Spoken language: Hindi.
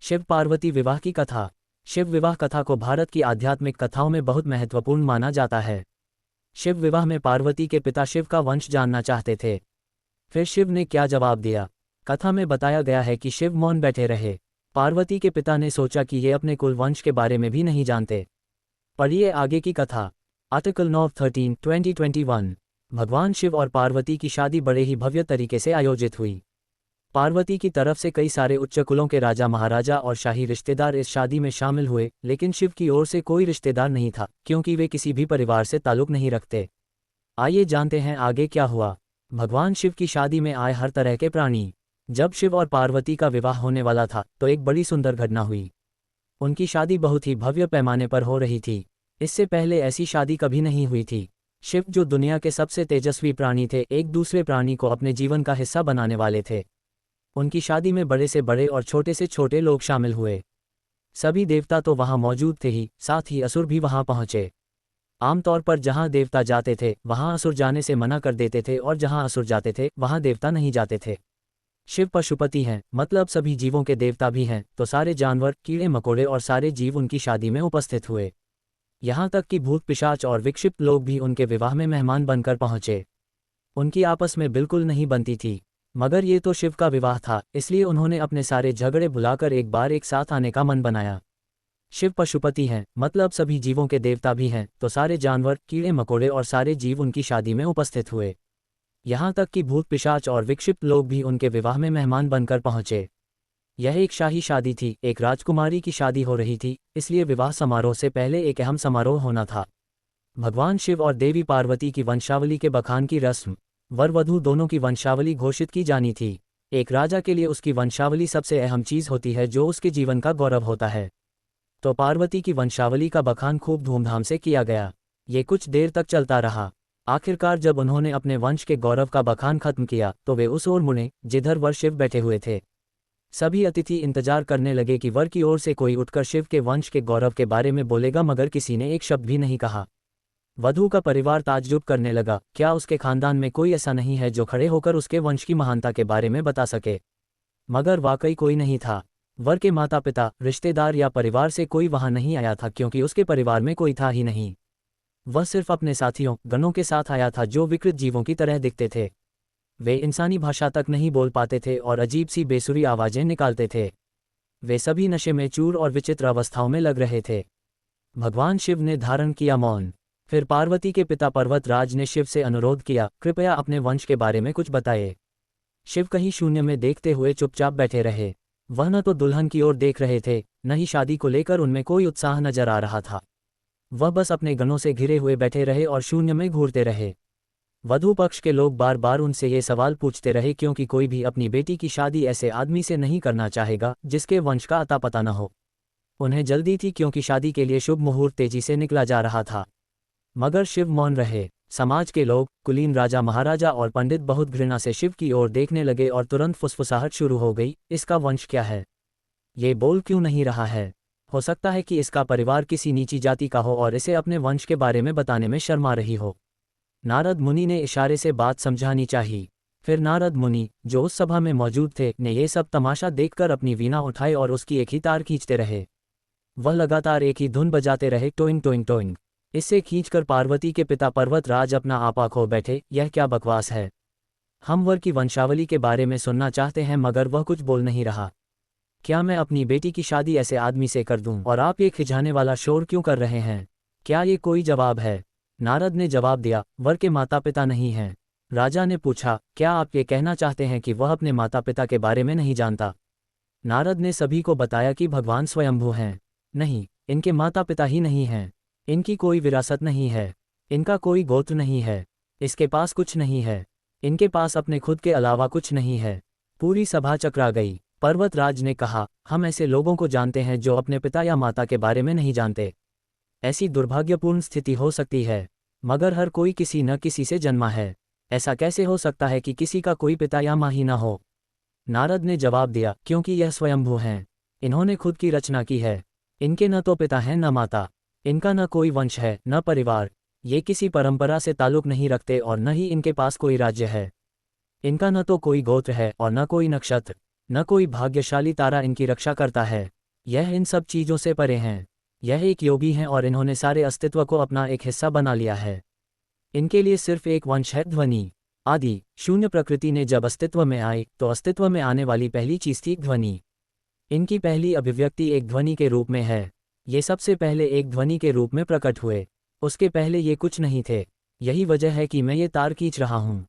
शिव पार्वती विवाह की कथा। शिव विवाह कथा को भारत की आध्यात्मिक कथाओं में बहुत महत्वपूर्ण माना जाता है। शिव विवाह में पार्वती के पिता शिव का वंश जानना चाहते थे। फिर शिव ने क्या जवाब दिया? कथा में बताया गया है कि शिव मौन बैठे रहे। पार्वती के पिता ने सोचा कि ये अपने कुल वंश के बारे में भी नहीं जानते। पढ़िए आगे की कथा। आर्टिकल 9(13) 2021। भगवान शिव और पार्वती की शादी बड़े ही भव्य तरीके से आयोजित हुई। पार्वती की तरफ से कई सारे उच्च कुलों के राजा महाराजा और शाही रिश्तेदार इस शादी में शामिल हुए, लेकिन शिव की ओर से कोई रिश्तेदार नहीं था क्योंकि वे किसी भी परिवार से ताल्लुक नहीं रखते। आइए जानते हैं आगे क्या हुआ। भगवान शिव की शादी में आए हर तरह के प्राणी। जब शिव और पार्वती का विवाह होने वाला था तो एक बड़ी सुंदर घटना हुई। उनकी शादी बहुत ही भव्य पैमाने पर हो रही थी। इससे पहले ऐसी शादी कभी नहीं हुई थी। शिव, जो दुनिया के सबसे तेजस्वी प्राणी थे, एक दूसरे प्राणी को अपने जीवन का हिस्सा बनाने वाले थे। उनकी शादी में बड़े से बड़े और छोटे से छोटे लोग शामिल हुए। सभी देवता तो वहां मौजूद थे ही, साथ ही असुर भी वहां पहुंचे। आमतौर पर जहां देवता जाते थे वहां असुर जाने से मना कर देते थे, और जहां असुर जाते थे वहां देवता नहीं जाते थे। शिव पशुपति हैं, मतलब सभी जीवों के देवता भी हैं, तो सारे जानवर, कीड़े मकोड़े और सारे जीव उनकी शादी में उपस्थित हुए। यहाँ तक कि भूत पिशाच और विक्षिप्त लोग भी उनके विवाह में मेहमान बनकर पहुंचे। उनकी आपस में बिल्कुल नहीं बनती थी, मगर ये तो शिव का विवाह था, इसलिए उन्होंने अपने सारे झगड़े भुलाकर एक बार एक साथ आने का मन बनाया। शिव पशुपति हैं, मतलब सभी जीवों के देवता भी हैं, तो सारे जानवर, कीड़े मकोड़े और सारे जीव उनकी शादी में उपस्थित हुए। यहाँ तक कि भूत पिशाच और विक्षिप्त लोग भी उनके विवाह में मेहमान बनकर पहुंचे। यह एक शाही शादी थी, एक राजकुमारी की शादी हो रही थी, इसलिए विवाह समारोह से पहले एक अहम समारोह होना था। भगवान शिव और देवी पार्वती की वंशावली के बखान की रस्म, वर वधू दोनों की वंशावली घोषित की जानी थी। एक राजा के लिए उसकी वंशावली सबसे अहम चीज होती है, जो उसके जीवन का गौरव होता है। तो पार्वती की वंशावली का बखान खूब धूमधाम से किया गया। ये कुछ देर तक चलता रहा। आखिरकार जब उन्होंने अपने वंश के गौरव का बखान खत्म किया तो वे उस ओर मुड़े जिधर वर शिव बैठे हुए थे। सभी अतिथि इंतजार करने लगे कि वर की ओर से कोई उठकर शिव के वंश के गौरव के बारे में बोलेगा, मगर किसी ने एक शब्द भी नहीं कहा। वधू का परिवार ताज्जुब करने लगा, क्या उसके खानदान में कोई ऐसा नहीं है जो खड़े होकर उसके वंश की महानता के बारे में बता सके? मगर वाकई कोई नहीं था। वर के माता पिता, रिश्तेदार या परिवार से कोई वहां नहीं आया था, क्योंकि उसके परिवार में कोई था ही नहीं। वह सिर्फ अपने साथियों, गणों के साथ आया था, जो विकृत जीवों की तरह दिखते थे। वे इंसानी भाषा तक नहीं बोल पाते थे और अजीब सी बेसुरी आवाजें निकालते थे। वे सभी नशे में चूर और विचित्र अवस्थाओं में लग रहे थे। भगवान शिव ने धारण किया मौन। फिर पार्वती के पिता पर्वतराज ने शिव से अनुरोध किया, कृपया अपने वंश के बारे में कुछ बताइए। शिव कहीं शून्य में देखते हुए चुपचाप बैठे रहे। वह न तो दुल्हन की ओर देख रहे थे, न ही शादी को लेकर उनमें कोई उत्साह नजर आ रहा था। वह बस अपने गणों से घिरे हुए बैठे रहे और शून्य में घूरते रहे। वधू पक्ष के लोग बार बार उनसे ये सवाल पूछते रहे, क्योंकि कोई भी अपनी बेटी की शादी ऐसे आदमी से नहीं करना चाहेगा जिसके वंश का अता पता न हो। उन्हें जल्दी थी, क्योंकि शादी के लिए शुभ मुहूर्त तेजी से निकला जा रहा था। मगर शिव मौन रहे। समाज के लोग, कुलीन राजा महाराजा और पंडित बहुत घृणा से शिव की ओर देखने लगे और तुरंत फुसफुसाहट शुरू हो गई, इसका वंश क्या है? ये बोल क्यों नहीं रहा है? हो सकता है कि इसका परिवार किसी नीची जाति का हो और इसे अपने वंश के बारे में बताने में शर्मा रही हो। नारद मुनि ने इशारे से बात समझानी चाहिए। फिर नारद मुनि, जो उस सभा में मौजूद थे, ने ये सब तमाशा देखकर अपनी वीणा उठाई और उसकी एक ही तार खींचते रहे। वह लगातार एक ही धुन बजाते रहे, टोइंग टोइंग टोइंग। इससे खींचकर पार्वती के पिता पर्वतराज अपना आपा खो बैठे। यह क्या बकवास है? हम वर की वंशावली के बारे में सुनना चाहते हैं, मगर वह कुछ बोल नहीं रहा। क्या मैं अपनी बेटी की शादी ऐसे आदमी से कर दूं, और आप ये खिजाने वाला शोर क्यों कर रहे हैं? क्या ये कोई जवाब है? नारद ने जवाब दिया, वर के माता पिता नहीं हैं। राजा ने पूछा, क्या आप ये कहना चाहते हैं कि वह अपने माता पिता के बारे में नहीं जानता? नारद ने सभी को बताया कि भगवान स्वयंभू हैं। नहीं, इनके माता पिता ही नहीं हैं। इनकी कोई विरासत नहीं है। इनका कोई गोत्र नहीं है। इसके पास कुछ नहीं है। इनके पास अपने खुद के अलावा कुछ नहीं है। पूरी सभा चकरा गई। पर्वतराज ने कहा, हम ऐसे लोगों को जानते हैं जो अपने पिता या माता के बारे में नहीं जानते। ऐसी दुर्भाग्यपूर्ण स्थिति हो सकती है, मगर हर कोई किसी न किसी से जन्मा है। ऐसा कैसे हो सकता है कि किसी का कोई पिता या माँ ही ना हो? नारद ने जवाब दिया, क्योंकि यह स्वयंभू हैं। इन्होंने खुद की रचना की है। इनके न तो पिता हैं न माता। इनका न कोई वंश है न परिवार। ये किसी परंपरा से ताल्लुक नहीं रखते और न ही इनके पास कोई राज्य है। इनका न तो कोई गोत्र है और न कोई नक्षत्र। न कोई भाग्यशाली तारा इनकी रक्षा करता है। यह इन सब चीज़ों से परे हैं। यह एक योगी हैं और इन्होंने सारे अस्तित्व को अपना एक हिस्सा बना लिया है। इनके लिए सिर्फ एक वंश है, ध्वनि। आदि शून्य प्रकृति ने जब अस्तित्व में आई तो अस्तित्व में आने वाली पहली चीज़ थी ध्वनि। इनकी पहली अभिव्यक्ति एक ध्वनि के रूप में है। ये सबसे पहले एक ध्वनि के रूप में प्रकट हुए। उसके पहले ये कुछ नहीं थे। यही वजह है कि मैं ये तार खींच रहा हूँ।